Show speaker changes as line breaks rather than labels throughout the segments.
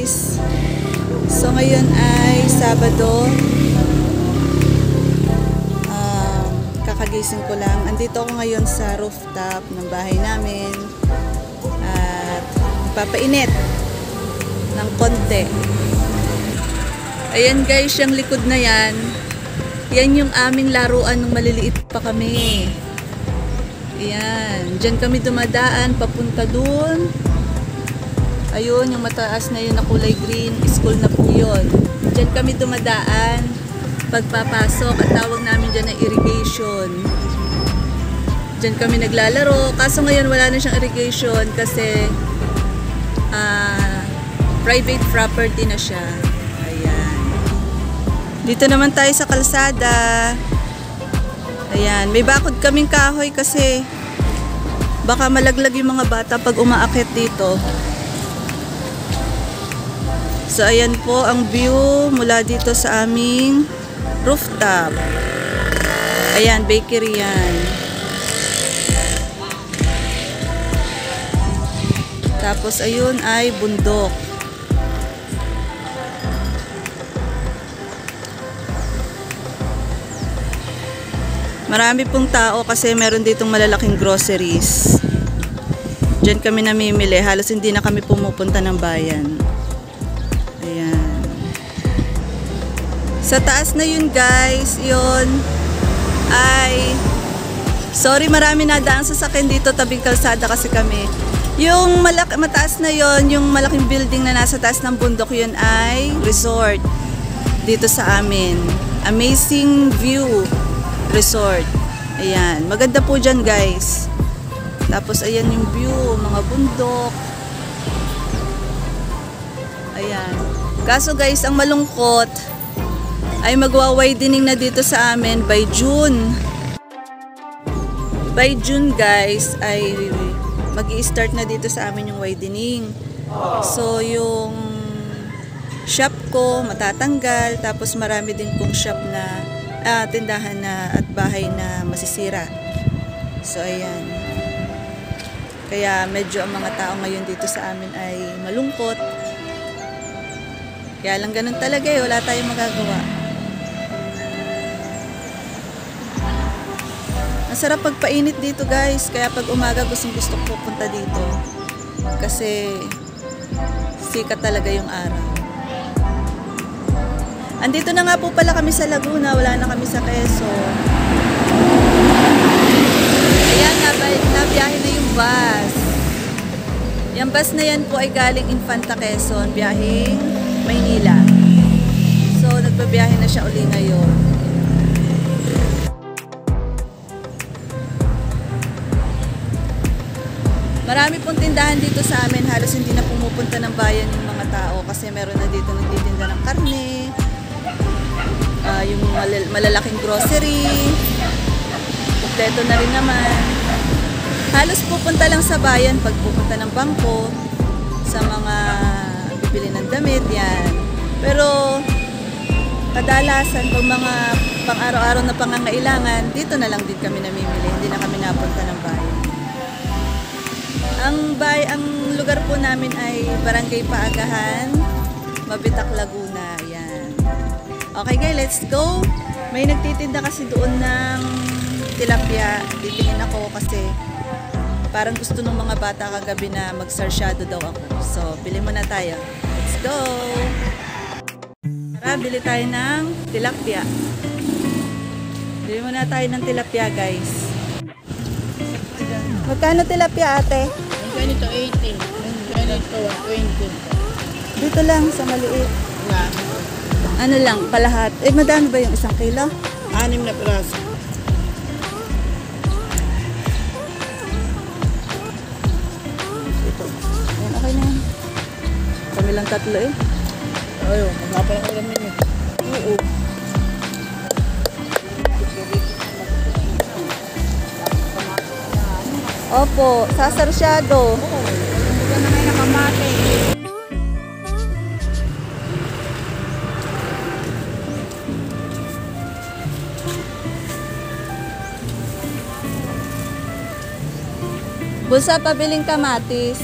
guys. So ngayon ay Sabado. Kakagising ko lang. Andito ako ngayon sa rooftop ng bahay namin. At papainit ng konti. Ayan guys, yung likod na yan. Yan yung aming laruan nung maliliit pa kami. Ayan. Diyan kami dumadaan, papunta dun. Ayun, yung mataas na yun na kulay green. School na po yun. Diyan kami dumadaan. Pagpapasok, at tawag namin dyan na irrigation. Diyan kami naglalaro. Kaso ngayon wala na siyang irrigation kasi private property na siya. Ayan. Dito naman tayo sa kalsada. Ayan. May bakod kaming kahoy kasi baka malaglag yung mga bata pag umaakit dito. So ayan po ang view mula dito sa aming rooftop. Ayan, bakery yan. Tapos ayun ay bundok. Marami pong tao kasi meron ditong malalaking groceries. Diyan kami namimili. Halos hindi na kami pumupunta ng bayan. Ayan. Sa taas na yun guys, yun ay sorry, marami nadaan sa sasakyan dito tabing kalsada kasi kami. Yung mataas na yun, yung malaking building na nasa taas ng bundok, yun ay resort dito sa amin. Amazing View Resort. Ayan, maganda po dyan guys. Tapos ayan yung view, mga bundok. Ayan. Kaso guys, ang malungkot ay magwa-widening na dito sa amin by June. By June guys ay magi-start na dito sa amin yung widening. So yung shop ko matatanggal, tapos marami din kong shop na tindahan na at bahay na masisira. So ayan. Kaya medyo ang mga tao ngayon dito sa amin ay malungkot. Kaya lang ganun talaga eh, wala tayong magagawa. Masarap pagpainit dito guys, kaya pag umaga gusto ko pupunta dito. Kasi sikat talaga yung araw. Andito na nga po pala kami sa Laguna, wala na kami sa Quezon. Ayan, nabiyahe na yung bus. Yung bus na yan po ay galing Infanta Quezon, biyaheng Maynila. So, nagbabiyahe na siya uli ngayon. Marami pong tindahan dito sa amin, halos hindi na pumupunta ng bayan yung mga tao kasi meron na dito nagtitinda ng karne, yung malalaking grocery, kompleto na rin naman. Halos pupunta lang sa bayan pag pupunta ng bangko, sa mga bibili ng damit, yan. Pero kadalasan pag mga pang-araw-araw na pangangailangan, dito na lang din kami namimili, hindi na kami napunta ng bayan. Ang lugar po namin ay Barangay Paagahan, Mabitak, Laguna. Yan. Okay guys, let's go. May nagtitinda kasi doon ng tilapia. Titingin ako kasi parang gusto ng mga bata kagabi na magsarsyado daw ako. So, bili muna tayo. Let's go. Tara, bili tayo ng tilapia. Bili muna tayo ng tilapia guys. Magkano tilapia ate?
Ganito 18, ganito 20.
Dito lang sa maliit. Ano lang, palahat. Eh, madami ba yung 1 kilo?
6 na piraso.
Ito. Ayan, okay na yan. Kami lang 3 eh.
Ayun, magkapal ako lang ninyo.
Oo. Opo, sasarsyado.
Hindi ka na ngayon nakamate.
Bulsa, pabiling kamatis.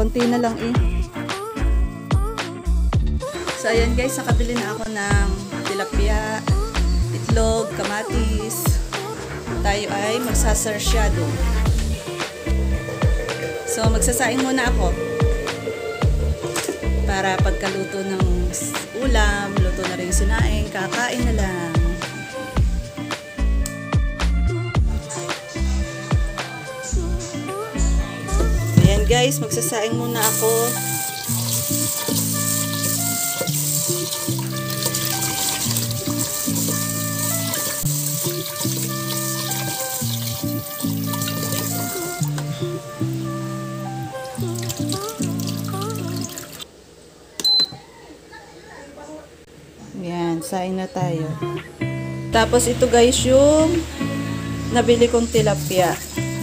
konti na lang eh. So ayan guys, nakabili na ako ng tilapia, itlog, kamatis. Tayo ay magsasarsyado. So magsasaing muna ako para pagkaluto ng ulam, luto na rin yung sinaing, kakain na lang. Ayan guys, magsasaing muna ako. Yan, saing na tayo. Tapos ito guys yung nabili kong tilapia.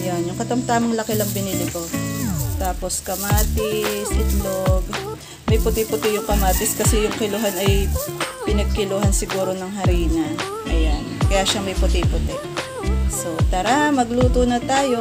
Yan, yung katamtamang laki lang binili ko. Tapos kamatis, itlog. May puti-puti yung kamatis kasi yung kiluhan ay pinagkiluhan siguro ng harina. Ayan, kaya siya may puti-puti. So tara, magluto na tayo.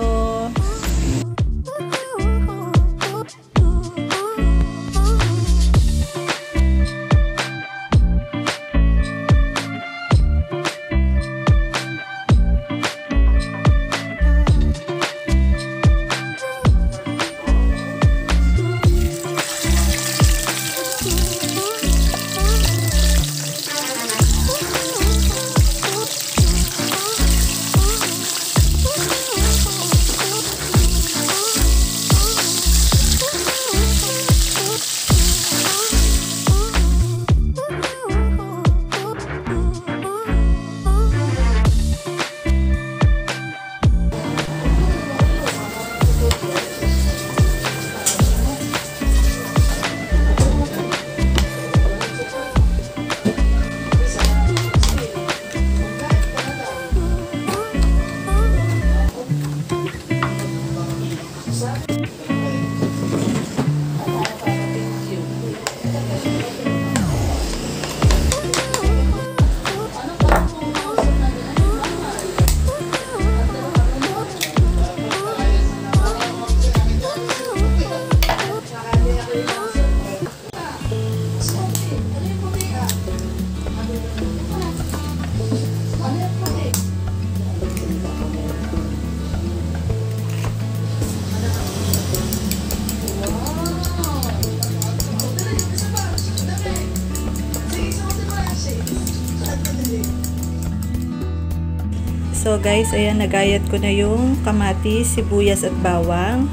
So guys, ayan, nagayat ko na yung kamatis, sibuyas at bawang.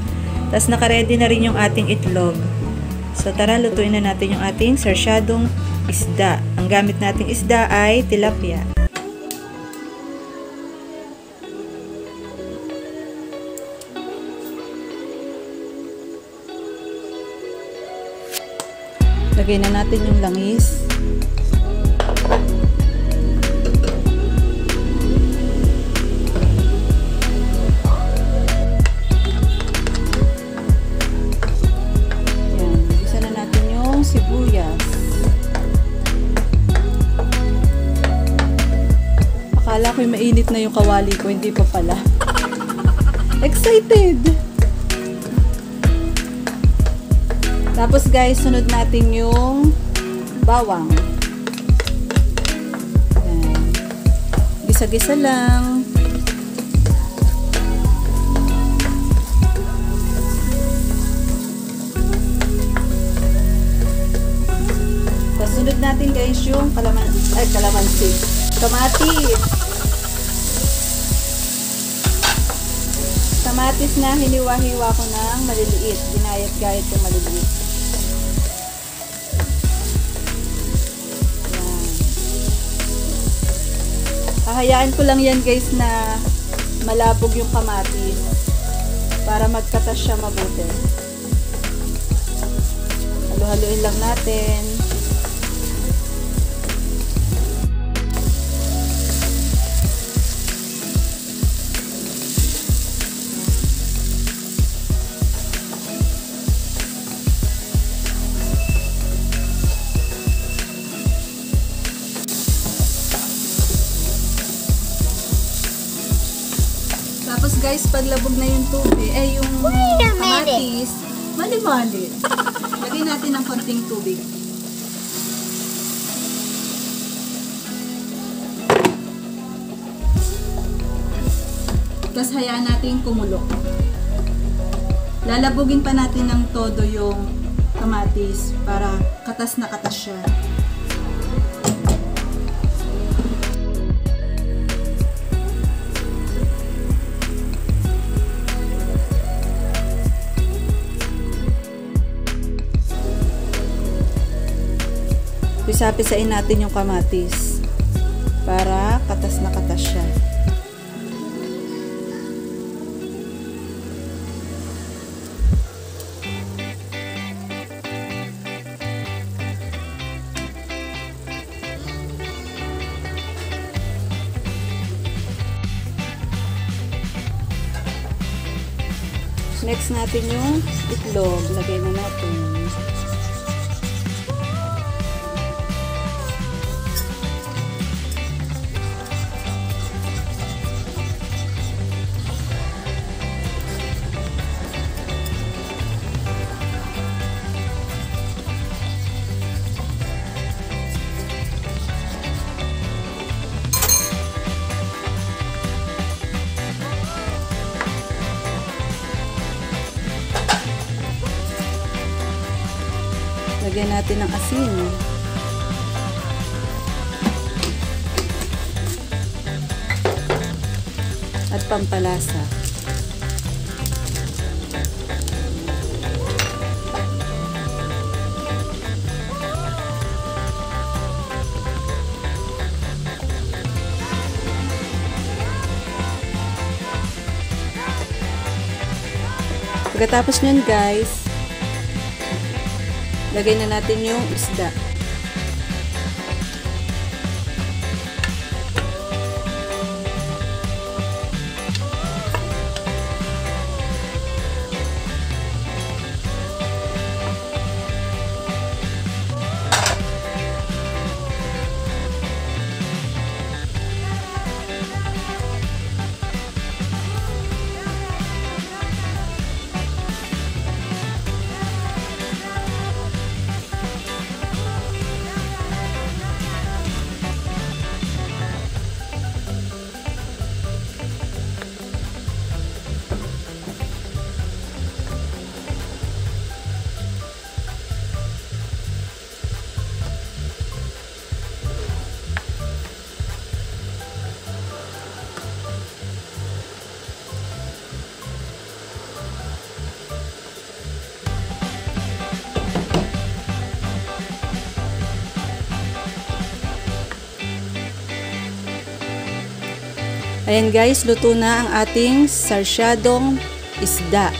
Tapos nakaready na rin yung ating itlog. So tara, lutuin na natin yung ating sarsyadong isda. Ang gamit nating isda ay tilapia. Lagay na natin yung langis. Sibuyas. Akala ko'y mainit na yung kawali ko, hindi pa pala. Excited! Tapos guys, sunod natin yung bawang. Ayan. Gisa-gisa lang. Sunod natin guys yung kalamansi. Kamatis. Kamatis na hiniwa-hiwa ko ng maliliit. Ginayat-gayat ko maliliit. Yan. Hahayaan ko lang yan guys na malabog yung kamatis para magkatas siya mabuti. Halo-haloin lang natin. Tapos guys, paglabog na yung tubig, yung kamatis,
Mali-mali.
Lagyan natin ng konting tubig. Tapos hayaan natin kumulo. Lalabugin pa natin ng todo yung kamatis para katas na katas siya. Pisa-pisain natin yung kamatis para katas na katas siya. Next natin yung itlog. Lagay na natin. Lagyan natin ng asin. At pampalasa. Pagkatapos nyan guys, lagay na natin yung isda. Ayan guys, luto na ang ating sarsyadong isda.